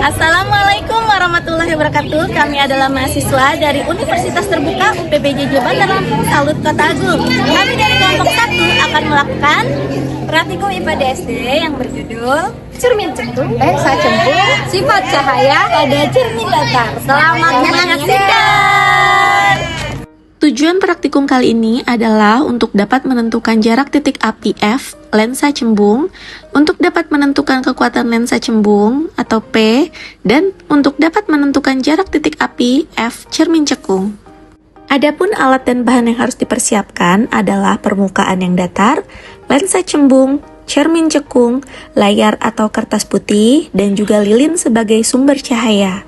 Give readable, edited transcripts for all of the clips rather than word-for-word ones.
Assalamualaikum warahmatullahi wabarakatuh. Kami adalah mahasiswa dari Universitas Terbuka UPBJJ Bandar Lampung Salut Kota Agung. Kami dari kelompok 1 akan melakukan praktikum IPA DSD yang berjudul Cermin Cekung, Lensa Cembung, Sifat Cahaya pada Cermin Datar. Selamat menyaksikan. Tujuan praktikum kali ini adalah untuk dapat menentukan jarak titik api F, lensa cembung, untuk dapat menentukan kekuatan lensa cembung atau P, dan untuk dapat menentukan jarak titik api F, cermin cekung. Adapun alat dan bahan yang harus dipersiapkan adalah permukaan yang datar, lensa cembung, cermin cekung, layar atau kertas putih, dan juga lilin sebagai sumber cahaya.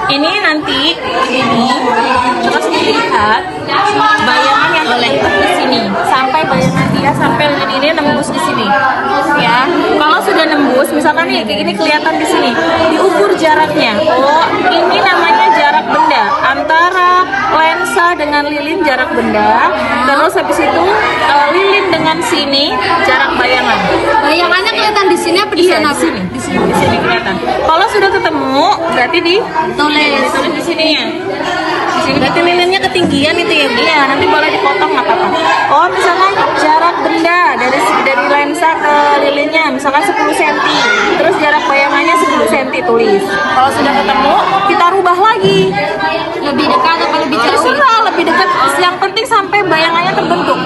Ini nanti terus dilihat bayangan yang terlihat di sini sampai bayangan dia sampai ini nembus di sini ya. Kalau sudah nembus, misalkan nih kayak gini kelihatan di sini, diukur jaraknya. Oh, ini namanya jarak benda antara lensa dengan lilin, jarak benda. Terus habis itu lilin dengan sini jarak bayangan. Bayangannya kelihatan di sini apa di sana? Di sini kelihatan. Kalau sudah ketemu, berarti ditulis di sininya. Di sini berarti lilinnya ketinggian itu ya? Iya, nanti boleh dipotong nggak apa-apa. Oh, misalkan jarak benda dari lensa ke lilinnya, misalkan 10 cm. Terus jarak bayangannya 10 cm tulis. Kalau sudah ketemu, kita rubah lagi. Lebih dekat atau lebih jauh? Terserah, lebih dekat. Yang penting sampai bayangannya terbentuk.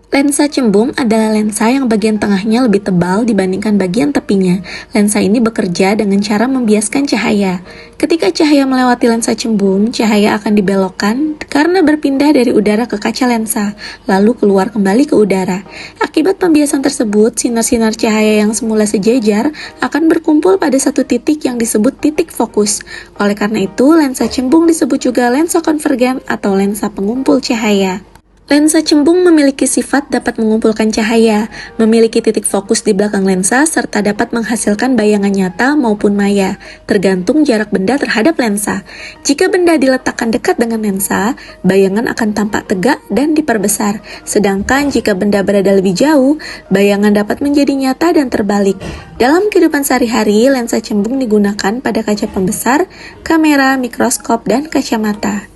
Lensa cembung adalah lensa yang bagian tengahnya lebih tebal dibandingkan bagian tepinya. Lensa ini bekerja dengan cara membiaskan cahaya. Ketika cahaya melewati lensa cembung, cahaya akan dibelokkan karena berpindah dari udara ke kaca lensa, lalu keluar kembali ke udara. Akibat pembiasan tersebut, sinar-sinar cahaya yang semula sejajar akan berkumpul pada satu titik yang disebut titik fokus. Oleh karena itu, lensa cembung disebut juga lensa konvergen atau lensa pengumpul cahaya. Lensa cembung memiliki sifat dapat mengumpulkan cahaya, memiliki titik fokus di belakang lensa, serta dapat menghasilkan bayangan nyata maupun maya, tergantung jarak benda terhadap lensa. Jika benda diletakkan dekat dengan lensa, bayangan akan tampak tegak dan diperbesar. Sedangkan jika benda berada lebih jauh, bayangan dapat menjadi nyata dan terbalik. Dalam kehidupan sehari-hari, lensa cembung digunakan pada kaca pembesar, kamera, mikroskop, dan kacamata.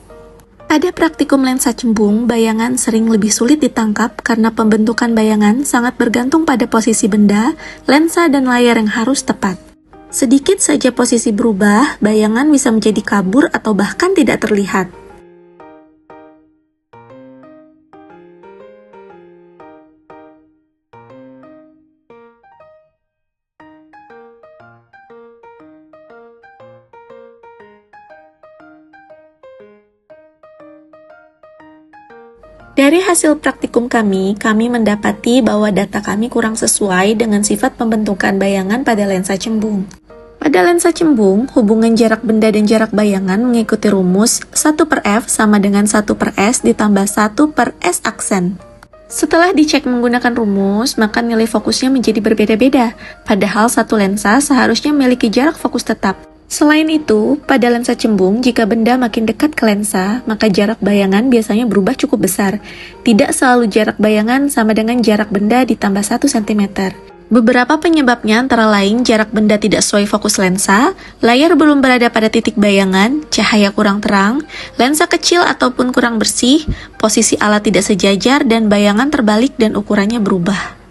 Pada praktikum lensa cembung, bayangan sering lebih sulit ditangkap karena pembentukan bayangan sangat bergantung pada posisi benda, lensa, dan layar yang harus tepat. Sedikit saja posisi berubah, bayangan bisa menjadi kabur atau bahkan tidak terlihat. Dari hasil praktikum kami mendapati bahwa data kami kurang sesuai dengan sifat pembentukan bayangan pada lensa cembung. Pada lensa cembung, hubungan jarak benda dan jarak bayangan mengikuti rumus 1/F sama dengan 1/S ditambah 1/S aksen. Setelah dicek menggunakan rumus, maka nilai fokusnya menjadi berbeda-beda, padahal satu lensa seharusnya memiliki jarak fokus tetap. Selain itu, pada lensa cembung, jika benda makin dekat ke lensa, maka jarak bayangan biasanya berubah cukup besar. Tidak selalu jarak bayangan sama dengan jarak benda ditambah 1 cm. Beberapa penyebabnya antara lain jarak benda tidak sesuai fokus lensa, layar belum berada pada titik bayangan, cahaya kurang terang, lensa kecil ataupun kurang bersih, posisi alat tidak sejajar, dan bayangan terbalik dan ukurannya berubah.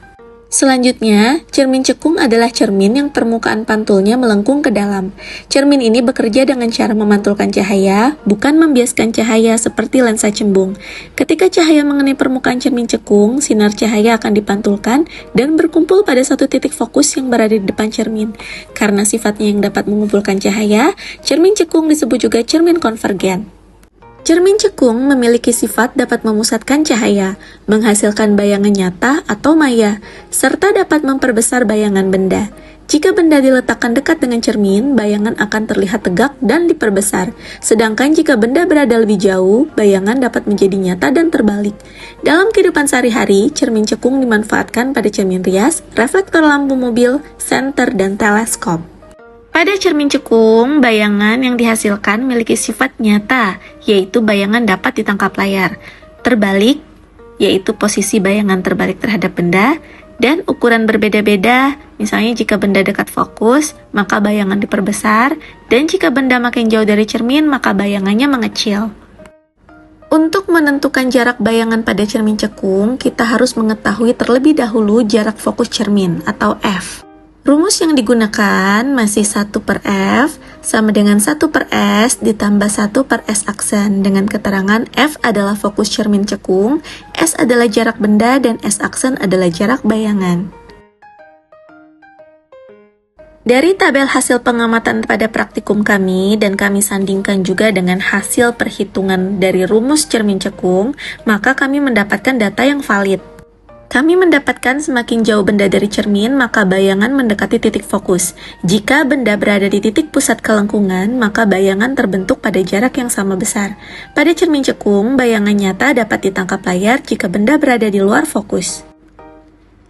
Selanjutnya, cermin cekung adalah cermin yang permukaan pantulnya melengkung ke dalam. Cermin ini bekerja dengan cara memantulkan cahaya, bukan membiaskan cahaya seperti lensa cembung. Ketika cahaya mengenai permukaan cermin cekung, sinar cahaya akan dipantulkan dan berkumpul pada satu titik fokus yang berada di depan cermin. Karena sifatnya yang dapat mengumpulkan cahaya, cermin cekung disebut juga cermin konvergen. Cermin cekung memiliki sifat dapat memusatkan cahaya, menghasilkan bayangan nyata atau maya, serta dapat memperbesar bayangan benda. Jika benda diletakkan dekat dengan cermin, bayangan akan terlihat tegak dan diperbesar. Sedangkan jika benda berada lebih jauh, bayangan dapat menjadi nyata dan terbalik. Dalam kehidupan sehari-hari, cermin cekung dimanfaatkan pada cermin rias, reflektor lampu mobil, senter, dan teleskop. Pada cermin cekung, bayangan yang dihasilkan memiliki sifat nyata, yaitu bayangan dapat ditangkap layar. Terbalik, yaitu posisi bayangan terbalik terhadap benda, dan ukuran berbeda-beda, misalnya jika benda dekat fokus, maka bayangan diperbesar, dan jika benda makin jauh dari cermin, maka bayangannya mengecil. Untuk menentukan jarak bayangan pada cermin cekung, kita harus mengetahui terlebih dahulu jarak fokus cermin, atau F. Rumus yang digunakan masih 1/F sama dengan 1/S ditambah 1/S aksen dengan keterangan F adalah fokus cermin cekung, S adalah jarak benda, dan S aksen adalah jarak bayangan. Dari tabel hasil pengamatan pada praktikum kami dan kami sandingkan juga dengan hasil perhitungan dari rumus cermin cekung, maka kami mendapatkan data yang valid. Kami mendapatkan semakin jauh benda dari cermin, maka bayangan mendekati titik fokus. Jika benda berada di titik pusat kelengkungan, maka bayangan terbentuk pada jarak yang sama besar. Pada cermin cekung, bayangan nyata dapat ditangkap layar jika benda berada di luar fokus.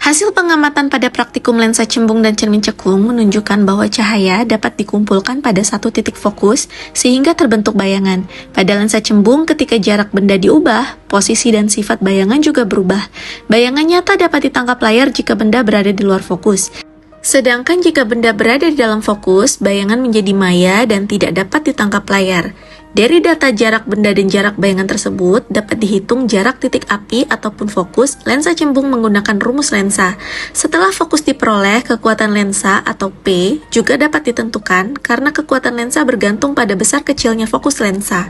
Hasil pengamatan pada praktikum lensa cembung dan cermin cekung menunjukkan bahwa cahaya dapat dikumpulkan pada satu titik fokus sehingga terbentuk bayangan. Pada lensa cembung, ketika jarak benda diubah, posisi dan sifat bayangan juga berubah. Bayangan nyata dapat ditangkap layar jika benda berada di luar fokus. Sedangkan jika benda berada di dalam fokus, bayangan menjadi maya dan tidak dapat ditangkap layar. Dari data jarak benda dan jarak bayangan tersebut, dapat dihitung jarak titik api ataupun fokus lensa cembung menggunakan rumus lensa. Setelah fokus diperoleh, kekuatan lensa atau P juga dapat ditentukan karena kekuatan lensa bergantung pada besar kecilnya fokus lensa.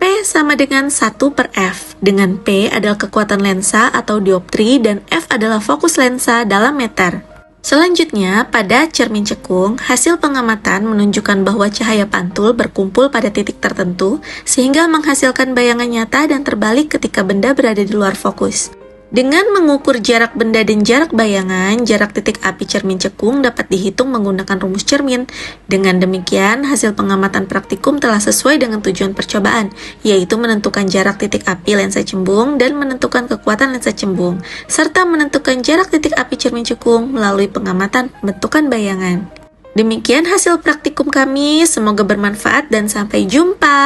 P sama dengan 1/F, dengan P adalah kekuatan lensa atau dioptri dan F adalah fokus lensa dalam meter. Selanjutnya, pada cermin cekung, hasil pengamatan menunjukkan bahwa cahaya pantul berkumpul pada titik tertentu sehingga menghasilkan bayangan nyata dan terbalik ketika benda berada di luar fokus. Dengan mengukur jarak benda dan jarak bayangan, jarak titik api cermin cekung dapat dihitung menggunakan rumus cermin. Dengan demikian, hasil pengamatan praktikum telah sesuai dengan tujuan percobaan, yaitu menentukan jarak titik api lensa cembung dan menentukan kekuatan lensa cembung, serta menentukan jarak titik api cermin cekung melalui pengamatan pembentukan bayangan. Demikian hasil praktikum kami, semoga bermanfaat dan sampai jumpa.